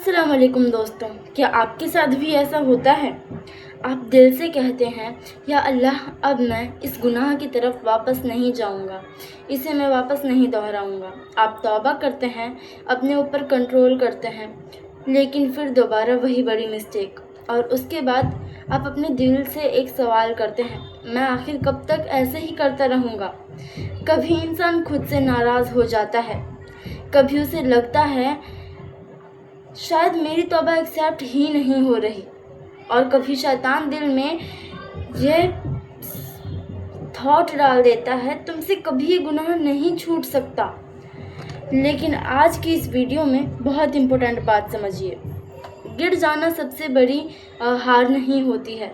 अस्सलाम वालेकुम दोस्तों, क्या आपके साथ भी ऐसा होता है? आप दिल से कहते हैं, या अल्लाह, अब मैं इस गुनाह की तरफ वापस नहीं जाऊंगा, इसे मैं वापस नहीं दोहराऊंगा। आप तौबा करते हैं, अपने ऊपर कंट्रोल करते हैं, लेकिन फिर दोबारा वही बड़ी मिस्टेक। और उसके बाद आप अपने दिल से एक सवाल करते हैं, मैं आखिर कब तक ऐसे ही करता रहूँगा। कभी इंसान खुद से नाराज़ हो जाता है, कभी उसे लगता है शायद मेरी तौबा एक्सेप्ट ही नहीं हो रही, और कभी शैतान दिल में यह थॉट डाल देता है, तुमसे कभी ये गुनाह नहीं छूट सकता। लेकिन आज की इस वीडियो में बहुत इम्पोर्टेंट बात समझिए। गिर जाना सबसे बड़ी हार नहीं होती है।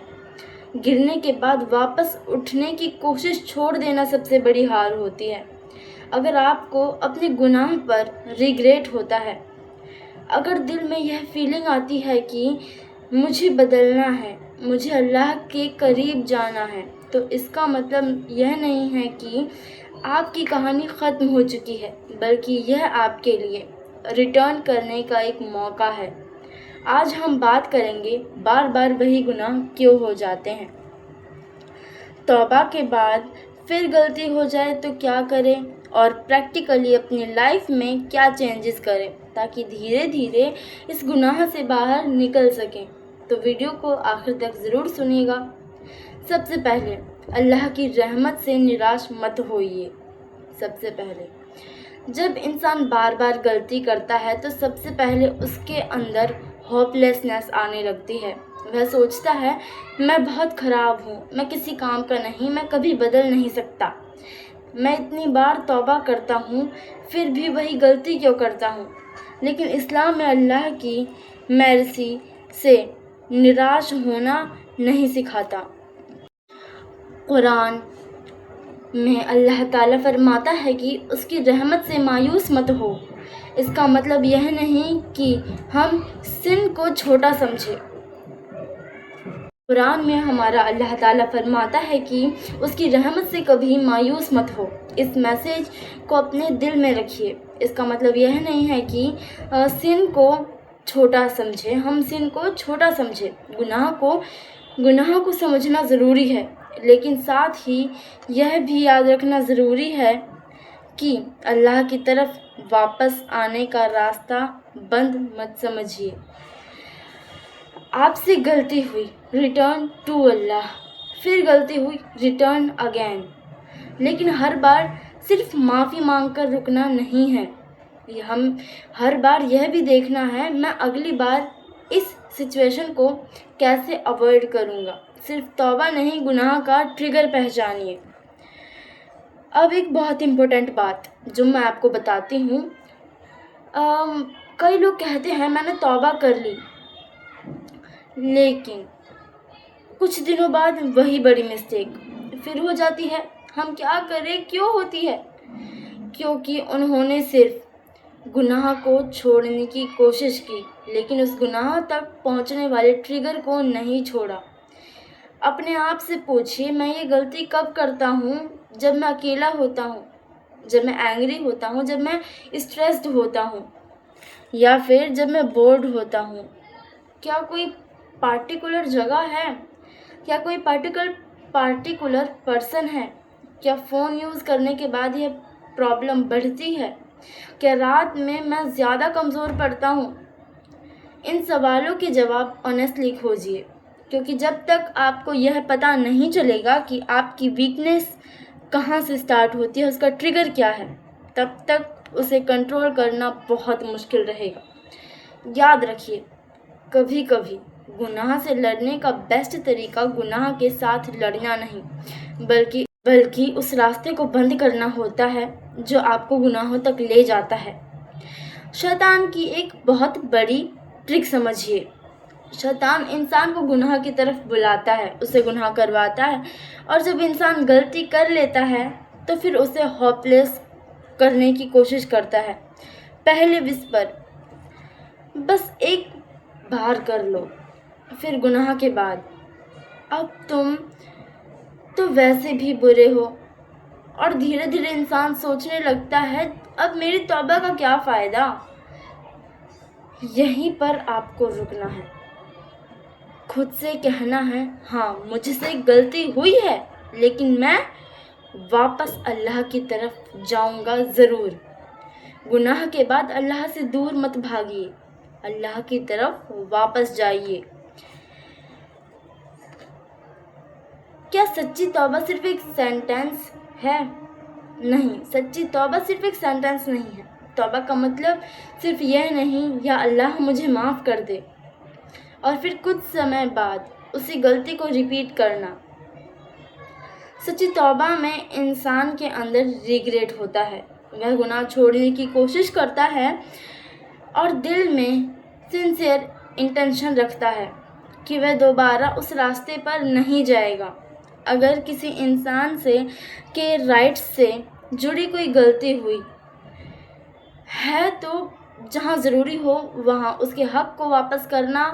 गिरने के बाद वापस उठने की कोशिश छोड़ देना सबसे बड़ी हार होती है। अगर आपको अपने गुनाह पर रिग्रेट होता है, अगर दिल में यह फीलिंग आती है कि मुझे बदलना है, मुझे अल्लाह के करीब जाना है, तो इसका मतलब यह नहीं है कि आपकी कहानी ख़त्म हो चुकी है, बल्कि यह आपके लिए रिटर्न करने का एक मौका है। आज हम बात करेंगे बार बार वही गुनाह क्यों हो जाते हैं, तौबा के बाद फिर गलती हो जाए तो क्या करें, और प्रैक्टिकली अपनी लाइफ में क्या चेंजेस करें ताकि धीरे धीरे इस गुनाह से बाहर निकल सकें। तो वीडियो को आखिर तक ज़रूर सुनिएगा। सबसे पहले अल्लाह की रहमत से निराश मत होइए। सबसे पहले जब इंसान बार बार गलती करता है तो सबसे पहले उसके अंदर होपलेसनेस आने लगती है। वह सोचता है, मैं बहुत ख़राब हूँ, मैं किसी काम का नहीं, मैं कभी बदल नहीं सकता, मैं इतनी बार तौबा करता हूँ फिर भी वही गलती क्यों करता हूँ। लेकिन इस्लाम में अल्लाह की मर्सी से निराश होना नहीं सिखाता। कुरान में अल्लाह ताला फरमाता है कि उसकी रहमत से मायूस मत हो। इसका मतलब यह नहीं कि हम सिन को छोटा समझें। कुरान में हमारा अल्लाह ताला फरमाता है कि उसकी रहमत से कभी मायूस मत हो। इस मैसेज को अपने दिल में रखिए। इसका मतलब यह नहीं है कि सिन को छोटा समझें, हम सिन को छोटा समझें। गुनाह को समझना ज़रूरी है, लेकिन साथ ही यह भी याद रखना ज़रूरी है कि अल्लाह की तरफ वापस आने का रास्ता बंद मत समझिए। आपसे गलती हुई, रिटर्न टू अल्लाह। फिर गलती हुई, रिटर्न अगेन। लेकिन हर बार सिर्फ माफ़ी मांगकर रुकना नहीं है। हम हर बार यह भी देखना है, मैं अगली बार इस सिचुएशन को कैसे अवॉइड करूँगा। सिर्फ तौबा नहीं, गुनाह का ट्रिगर पहचानिए। अब एक बहुत इम्पोर्टेंट बात जो मैं आपको बताती हूँ। कई लोग कहते हैं मैंने तौबा कर ली, लेकिन कुछ दिनों बाद वही बड़ी मिस्टेक फिर हो जाती है। हम क्या करें, क्यों होती है? क्योंकि उन्होंने सिर्फ गुनाह को छोड़ने की कोशिश की, लेकिन उस गुनाह तक पहुंचने वाले ट्रिगर को नहीं छोड़ा। अपने आप से पूछिए, मैं ये गलती कब करता हूँ? जब मैं अकेला होता हूँ, जब मैं एंग्री होता हूँ, जब मैं स्ट्रेस्ड होता हूँ, या फिर जब मैं बोर्ड होता हूँ। क्या कोई पार्टिकुलर जगह है? क्या कोई पार्टिकुलर पर्सन है? क्या फ़ोन यूज़ करने के बाद यह प्रॉब्लम बढ़ती है? क्या रात में मैं ज़्यादा कमज़ोर पड़ता हूँ? इन सवालों के जवाब ऑनेस्टली खोजिए, क्योंकि जब तक आपको यह पता नहीं चलेगा कि आपकी वीकनेस कहाँ से स्टार्ट होती है, उसका ट्रिगर क्या है, तब तक उसे कंट्रोल करना बहुत मुश्किल रहेगा। याद रखिए, कभी कभी गुनाह से लड़ने का बेस्ट तरीका गुनाह के साथ लड़ना नहीं, बल्कि उस रास्ते को बंद करना होता है जो आपको गुनाहों तक ले जाता है। शैतान की एक बहुत बड़ी ट्रिक समझिए। शैतान इंसान को गुनाह की तरफ बुलाता है, उसे गुनाह करवाता है, और जब इंसान गलती कर लेता है तो फिर उसे होपलेस करने की कोशिश करता है। पहले विस्पर, बस एक बार कर लो, फिर गुनाह के बाद, अब तुम तो वैसे भी बुरे हो, और धीरे धीरे इंसान सोचने लगता है, अब मेरी तौबा का क्या फ़ायदा। यहीं पर आपको रुकना है, खुद से कहना है हाँ मुझसे गलती हुई है, लेकिन मैं वापस अल्लाह की तरफ जाऊंगा ज़रूर। गुनाह के बाद अल्लाह से दूर मत भागिए, अल्लाह की तरफ वापस जाइए। क्या सच्ची तौबा सिर्फ एक सेंटेंस है? नहीं, सच्ची तौबा सिर्फ एक सेंटेंस नहीं है। तौबा का मतलब सिर्फ यह नहीं या अल्लाह मुझे माफ़ कर दे और फिर कुछ समय बाद उसी गलती को रिपीट करना। सच्ची तौबा में इंसान के अंदर रिग्रेट होता है, वह गुनाह छोड़ने की कोशिश करता है और दिल में सिंसियर इंटेंशन रखता है कि वह दोबारा उस रास्ते पर नहीं जाएगा। अगर किसी इंसान से के राइट्स से जुड़ी कोई गलती हुई है तो जहाँ ज़रूरी हो वहाँ उसके हक़ को वापस करना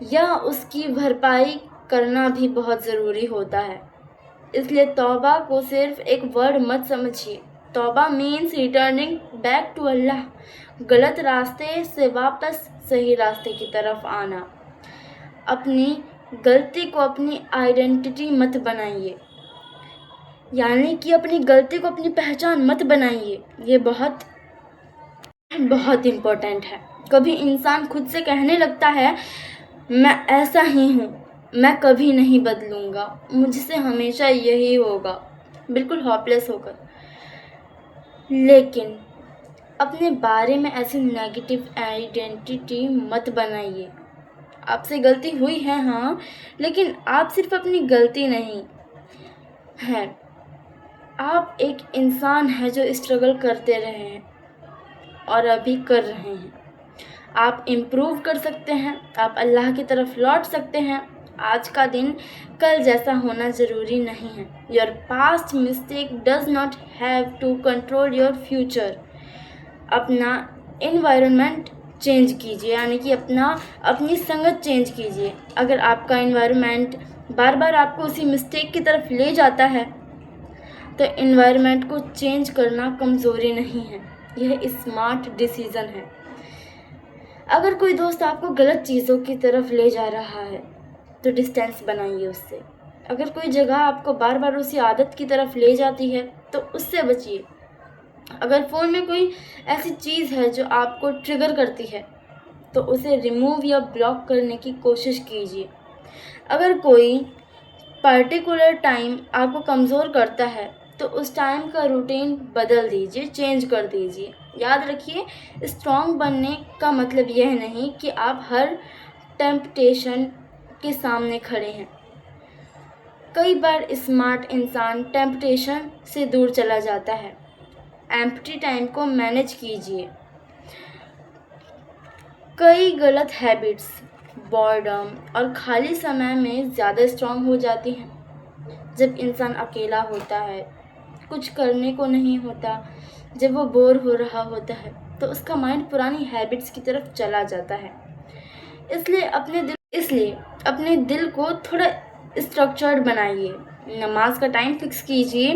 या उसकी भरपाई करना भी बहुत ज़रूरी होता है। इसलिए तौबा को सिर्फ एक वर्ड मत समझिए। तौबा means returning back to Allah, गलत रास्ते से वापस सही रास्ते की तरफ आना। अपनी गलती को अपनी आइडेंटिटी मत बनाइए, यानी कि अपनी गलती को अपनी पहचान मत बनाइए। ये बहुत बहुत इम्पोर्टेंट है। कभी इंसान खुद से कहने लगता है मैं ऐसा ही हूँ, मैं कभी नहीं बदलूँगा, मुझसे हमेशा यही होगा, बिल्कुल होपलेस होकर। लेकिन अपने बारे में ऐसी नेगेटिव आइडेंटिटी मत बनाइए। आपसे गलती हुई है हाँ, लेकिन आप सिर्फ अपनी गलती नहीं है, आप एक इंसान है जो स्ट्रगल करते रहे हैं और अभी कर रहे हैं। आप इम्प्रूव कर सकते हैं, आप अल्लाह की तरफ लौट सकते हैं। आज का दिन कल जैसा होना ज़रूरी नहीं है। Your past mistake does not have to control your future. अपना इन्वायरमेंट चेंज कीजिए, यानी कि अपनी संगत चेंज कीजिए। अगर आपका इन्वायरमेंट बार बार आपको उसी मिस्टेक की तरफ ले जाता है तो इन्वायरमेंट को चेंज करना कमज़ोरी नहीं है, यह स्मार्ट डिसीज़न है। अगर कोई दोस्त आपको गलत चीज़ों की तरफ ले जा रहा है तो डिस्टेंस बनाइए उससे। अगर कोई जगह आपको बार बार उसी आदत की तरफ ले जाती है तो उससे बचिए। अगर फ़ोन में कोई ऐसी चीज़ है जो आपको ट्रिगर करती है तो उसे रिमूव या ब्लॉक करने की कोशिश कीजिए। अगर कोई पर्टिकुलर टाइम आपको कमज़ोर करता है तो उस टाइम का रूटीन बदल दीजिए, चेंज कर दीजिए। याद रखिए, स्ट्रॉन्ग बनने का मतलब यह नहीं कि आप हर टेम्पटेशन के सामने खड़े हैं। कई बार स्मार्ट इंसान टेम्पटेशन से दूर चला जाता है। एम्प्टी टाइम को मैनेज कीजिए। कई गलत हैबिट्स बॉर्डम और खाली समय में ज़्यादा स्ट्रॉन्ग हो जाती हैं। जब इंसान अकेला होता है, कुछ करने को नहीं होता, जब वो बोर हो रहा होता है तो उसका माइंड पुरानी हैबिट्स की तरफ चला जाता है। इसलिए अपने दिल को थोड़ा स्ट्रक्चर्ड बनाइए। नमाज का टाइम फिक्स कीजिए,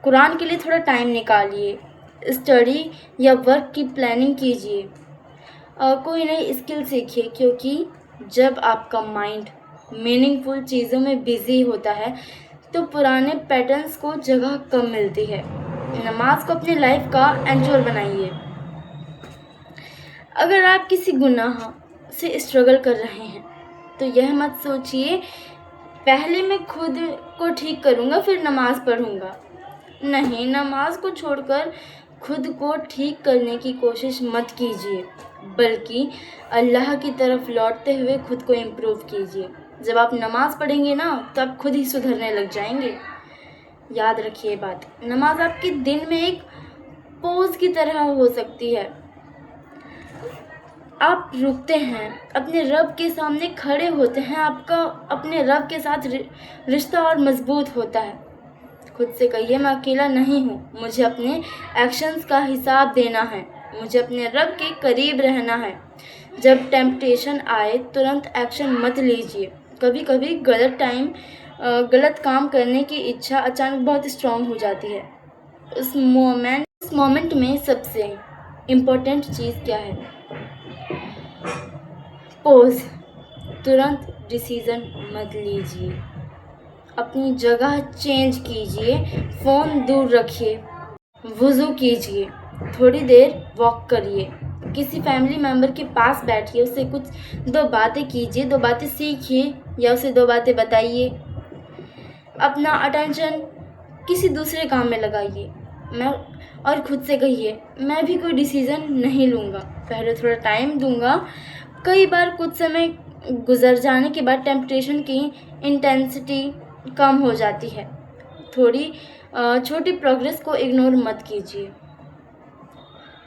कुरान के लिए थोड़ा टाइम निकालिए, स्टडी या वर्क की प्लानिंग कीजिए, कोई नई स्किल सीखिए, क्योंकि जब आपका माइंड मीनिंगफुल चीज़ों में बिजी होता है तो पुराने पैटर्न्स को जगह कम मिलती है। नमाज को अपनी लाइफ का एंकर बनाइए। अगर आप किसी गुनाह से स्ट्रगल कर रहे हैं तो यह मत सोचिए पहले मैं खुद को ठीक करूँगा फिर नमाज़ पढ़ूँगा। नहीं, नमाज को छोड़कर खुद को ठीक करने की कोशिश मत कीजिए, बल्कि अल्लाह की तरफ लौटते हुए खुद को इम्प्रूव कीजिए। जब आप नमाज़ पढ़ेंगे ना तो आप खुद ही सुधरने लग जाएंगे। याद रखिए बात, नमाज आपके दिन में एक पोज की तरह हो सकती है। आप रुकते हैं, अपने रब के सामने खड़े होते हैं, आपका अपने रब के साथ रिश्ता और मजबूत होता है। खुद से कहिए मैं अकेला नहीं हूँ, मुझे अपने एक्शंस का हिसाब देना है, मुझे अपने रब के करीब रहना है। जब टेम्पटेशन आए तुरंत एक्शन मत लीजिए। कभी कभी गलत काम करने की इच्छा अचानक बहुत स्ट्रॉन्ग हो जाती है। उस मोमेंट में सबसे इम्पोर्टेंट चीज़ क्या है? पोज, तुरंत डिसीज़न मत लीजिए, अपनी जगह चेंज कीजिए, फ़ोन दूर रखिए, वुज़ू कीजिए, थोड़ी देर वॉक करिए, किसी फैमिली मेम्बर के पास बैठिए, उससे कुछ 2 बातें कीजिए, 2 बातें सीखिए या उसे 2 बातें बताइए। अपना अटेंशन किसी दूसरे काम में लगाइए। और खुद से कहिए, मैं भी कोई डिसीज़न नहीं लूँगा, पहले थोड़ा टाइम दूँगा। कई बार कुछ समय गुजर जाने के बाद टेम्पटेशन की इंटेंसिटी कम हो जाती है। थोड़ी छोटी प्रोग्रेस को इग्नोर मत कीजिए।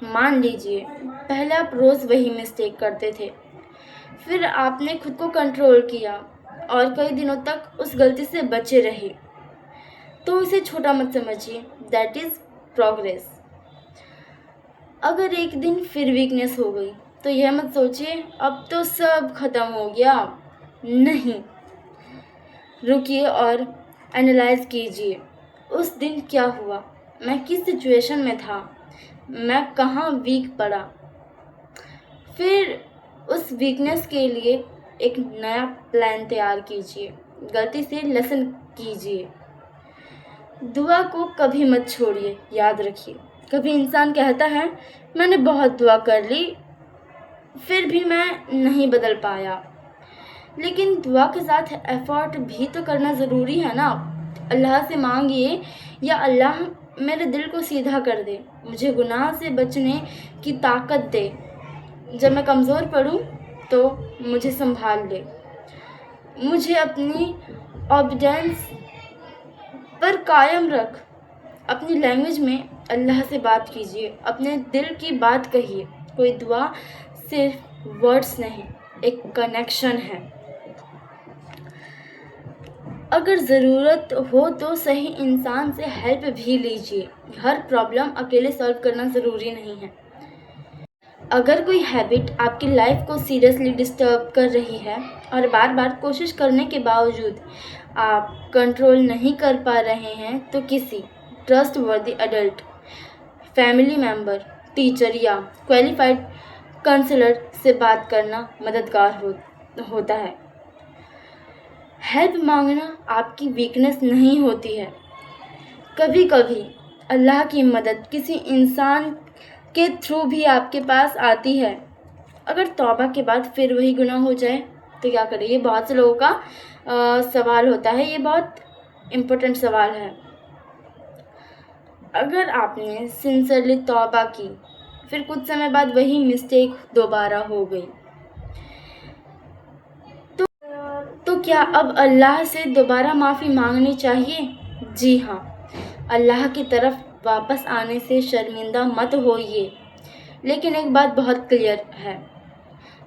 मान लीजिए पहले आप रोज़ वही मिस्टेक करते थे, फिर आपने खुद को कंट्रोल किया और कई दिनों तक उस गलती से बचे रहे, तो इसे छोटा मत समझिए, दैट इज़ प्रोग्रेस। अगर एक दिन फिर वीकनेस हो गई तो यह मत सोचिए अब तो सब खत्म हो गया। नहीं, रुकिए और एनालाइज कीजिए, उस दिन क्या हुआ, मैं किस सिचुएशन में था, मैं कहाँ वीक पड़ा। फिर उस वीकनेस के लिए एक नया प्लान तैयार कीजिए, गलती से लेसन कीजिए। दुआ को कभी मत छोड़िए, याद रखिए। कभी इंसान कहता है मैंने बहुत दुआ कर ली फिर भी मैं नहीं बदल पाया, लेकिन दुआ के साथ एफर्ट भी तो करना ज़रूरी है ना। अल्लाह से मांगिए, या अल्लाह मेरे दिल को सीधा कर दे, मुझे गुनाह से बचने की ताकत दे, जब मैं कमज़ोर पड़ूं तो मुझे संभाल ले। मुझे अपनी ऑबिडेंस पर कायम रख। अपनी लैंग्वेज में अल्लाह से बात कीजिए, अपने दिल की बात कहिए। कोई दुआ सिर्फ वर्ड्स नहीं, एक कनेक्शन है। अगर ज़रूरत हो तो सही इंसान से हेल्प भी लीजिए। हर प्रॉब्लम अकेले सॉल्व करना ज़रूरी नहीं है। अगर कोई हैबिट आपकी लाइफ को सीरियसली डिस्टर्ब कर रही है और बार बार कोशिश करने के बावजूद आप कंट्रोल नहीं कर पा रहे हैं, तो किसी trustworthy adult, family member, teacher या क्वालिफाइड काउंसलर से बात करना मददगार होता है। हेल्प मांगना आपकी वीकनेस नहीं होती है। कभी कभी अल्लाह की मदद किसी इंसान के थ्रू भी आपके पास आती है। अगर तौबा के बाद फिर वही गुनाह हो जाए तो क्या करें? ये बहुत से लोगों का सवाल होता है। ये बहुत इम्पोर्टेंट सवाल है। अगर आपने सिंसियरली तौबा की, फिर कुछ समय बाद वही मिस्टेक दोबारा हो गई, तो क्या अब अल्लाह से दोबारा माफ़ी मांगनी चाहिए? जी हाँ, अल्लाह की तरफ वापस आने से शर्मिंदा मत होइए। लेकिन एक बात बहुत क्लियर है,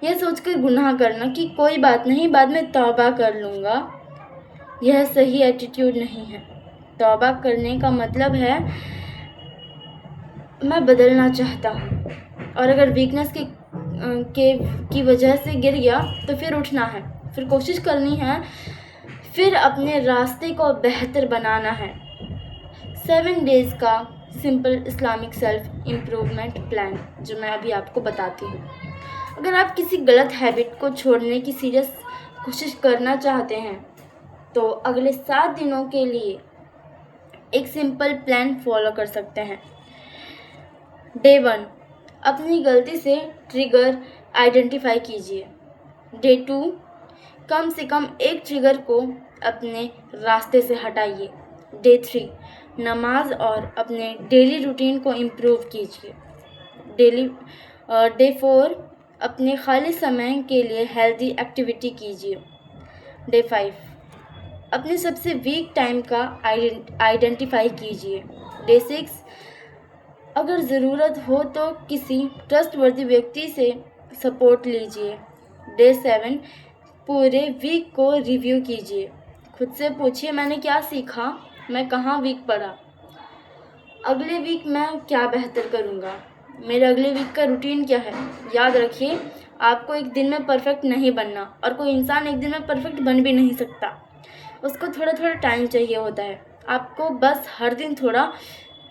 यह सोचकर गुनाह करना कि कोई बात नहीं, बाद में तौबा कर लूँगा, यह सही एटीट्यूड नहीं है। तौबा करने का मतलब है मैं बदलना चाहता हूँ, और अगर वीकनेस की वजह से गिर गया तो फिर उठना है, फिर कोशिश करनी है, फिर अपने रास्ते को बेहतर बनाना है। 7 डेज़ का simple Islamic self improvement plan जो मैं अभी आपको बताती हूँ। अगर आप किसी गलत हैबिट को छोड़ने की सीरियस कोशिश करना चाहते हैं तो अगले 7 दिनों के लिए एक सिंपल प्लान फॉलो कर सकते हैं। डे 1, अपनी गलती से ट्रिगर आइडेंटिफाई कीजिए। डे 2, कम से कम एक ट्रिगर को अपने रास्ते से हटाइए। डे 3, नमाज और अपने डेली रूटीन को इम्प्रूव कीजिए। डे 4, अपने खाली समय के लिए हेल्दी एक्टिविटी कीजिए। डे 5, अपने सबसे वीक टाइम का आइडेंटिफाई कीजिए। डे 6, अगर ज़रूरत हो तो किसी ट्रस्टवर्दी व्यक्ति से सपोर्ट लीजिए। डे 7, पूरे वीक को रिव्यू कीजिए। खुद से पूछिए मैंने क्या सीखा, मैं कहाँ वीक पड़ा, अगले वीक मैं क्या बेहतर करूँगा, मेरे अगले वीक का रूटीन क्या है। याद रखिए, आपको एक दिन में परफेक्ट नहीं बनना, और कोई इंसान एक दिन में परफेक्ट बन भी नहीं सकता। उसको थोड़ा थोड़ा टाइम चाहिए होता है। आपको बस हर दिन थोड़ा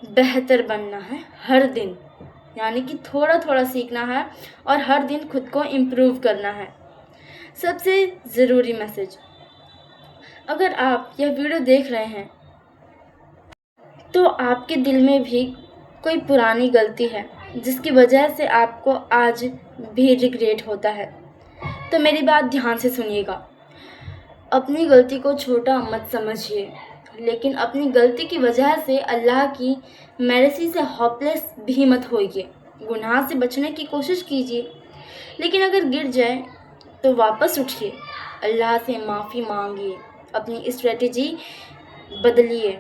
बेहतर बनना है, हर दिन। यानी कि थोड़ा थोड़ा सीखना है और हर दिन खुद को इम्प्रूव करना है। सबसे ज़रूरी मैसेज, अगर आप यह वीडियो देख रहे हैं तो आपके दिल में भी कोई पुरानी गलती है जिसकी वजह से आपको आज भी रिग्रेट होता है। तो मेरी बात ध्यान से सुनिएगा। अपनी गलती को छोटा मत समझिए, लेकिन अपनी गलती की वजह से अल्लाह की मर्ज़ी से होपलेस भी मत होइए। गुनाह से बचने की कोशिश कीजिए, लेकिन अगर गिर जाए तो वापस उठिए, अल्लाह से माफ़ी मांगिए, अपनी स्ट्रेटजी बदलिए,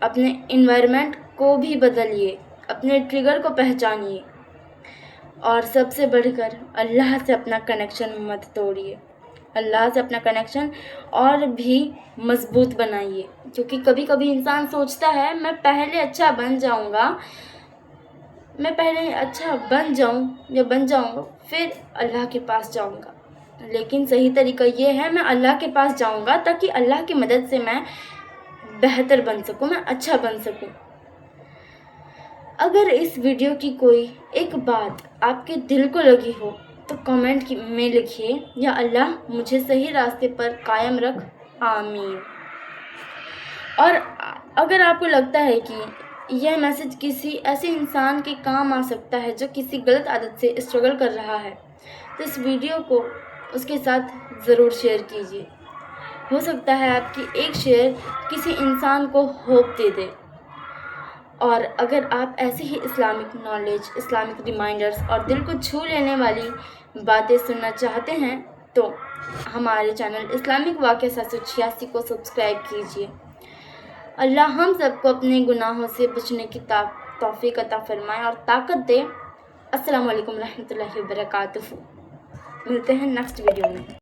अपने इन्वायरमेंट को भी बदलिए, अपने ट्रिगर को पहचानिए और सबसे बढ़कर अल्लाह से अपना कनेक्शन मत तोड़िए। अल्लाह से अपना कनेक्शन और भी मज़बूत बनाइए, क्योंकि कभी कभी इंसान सोचता है मैं पहले अच्छा बन जाऊंगा या बन जाऊंगा फिर अल्लाह के पास जाऊंगा। लेकिन सही तरीका ये है मैं अल्लाह के पास जाऊंगा ताकि अल्लाह की मदद से मैं बेहतर बन सकूं, मैं अच्छा बन सकूं। अगर इस वीडियो की कोई एक बात आपके दिल को लगी हो तो कमेंट में लिखिए, या अल्लाह मुझे सही रास्ते पर कायम रख, आमीन। और अगर आपको लगता है कि यह मैसेज किसी ऐसे इंसान के काम आ सकता है जो किसी गलत आदत से स्ट्रगल कर रहा है, तो इस वीडियो को उसके साथ ज़रूर शेयर कीजिए। हो सकता है आपकी एक शेयर किसी इंसान को होप दे दे। और अगर आप ऐसे ही इस्लामिक नॉलेज, इस्लामिक रिमाइंडर्स और दिल को छू लेने वाली बातें सुनना चाहते हैं तो हमारे चैनल इस्लामिक वाक़या 786 को सब्सक्राइब कीजिए। अल्लाह हम सबको अपने गुनाहों से बचने की तौफीक अता फरमाए और ताकत दे। अस्सलाम वालेकुम रहमतुल्लाहि व बरकातुहू। मिलते हैं नेक्स्ट वीडियो में।